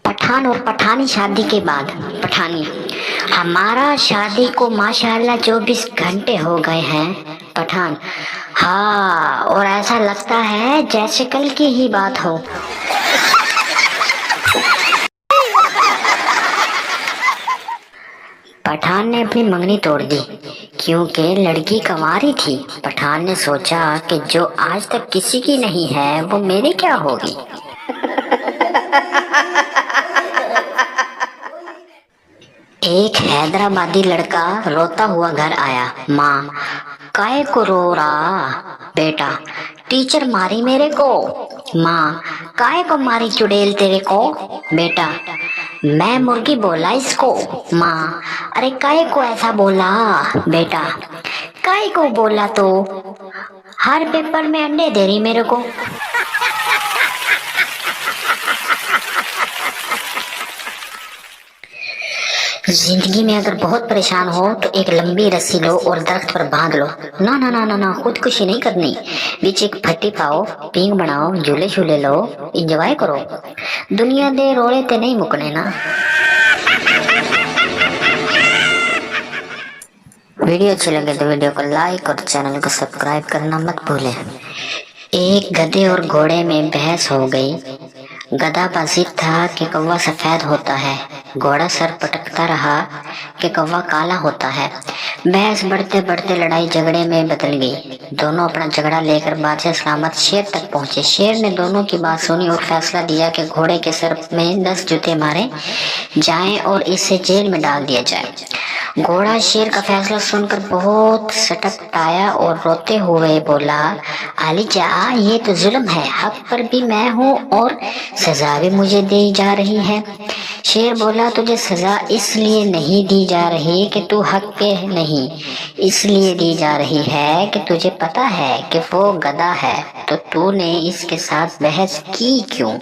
पठान और पठानी शादी के बाद पठानी, हमारा शादी को माशाल्लाह 24 घंटे हो गए हैं। पठान, हाँ, और ऐसा लगता है जैसे कल की ही बात हो। पठान ने अपनी मंगनी तोड़ दी क्योंकि लड़की कंवारी थी। पठान ने सोचा कि जो आज तक किसी की नहीं है वो मेरी क्या होगी। एक हैदराबादी लड़का रोता हुआ घर आया। माँ, काहे को रो रहा? बेटा, टीचर मारी मेरे को। माँ, काहे को मारी चुड़ैल तेरे को? बेटा, मैं मुर्गी बोला इसको। माँ, अरे काहे को ऐसा बोला? बेटा, काहे को बोला तो हर पेपर में अंडे दे रही मेरे को। जिंदगी में अगर बहुत परेशान हो तो एक लंबी रस्सी लो और दरख्त पर बांध लो। ना ना ना ना ना, खुदकुशी नहीं करनी। बीच एक भट्टी पाओ, पींग बनाओ, झूले झूले लो, इंजॉय करो। दुनिया दे रोले ते नहीं मुकने ना। वीडियो अच्छी लगे तो वीडियो को लाइक और चैनल को सब्सक्राइब करना मत भूलें। एक गधे और घोड़े में बहस हो गई। गधा बाजिद था कि कौवा सफेद होता है। घोड़ा सर पटकता रहा कि कौवा काला होता है। बहस बढ़ते बढ़ते लड़ाई झगड़े में बदल गई। दोनों अपना झगड़ा लेकर बादशाह सलामत शेर तक पहुंचे। शेर ने दोनों की बात सुनी और फैसला दिया कि घोड़े के सर में 10 जूते मारे जाएं और इसे जेल में डाल दिया जाए। घोड़ा शेर का फैसला सुनकर बहुत सटकटाया और रोते हुए बोला, आली जा, ये तो जुल्म है। हक पर भी मैं हूँ और सजा भी मुझे दी जा रही है। शेर बोला, तुझे सजा इसलिए नहीं दी जा रही कि तू हक पे नहीं, इसलिए दी जा रही है कि तुझे पता है कि वो गधा है, तो तूने इसके साथ बहस की क्यों?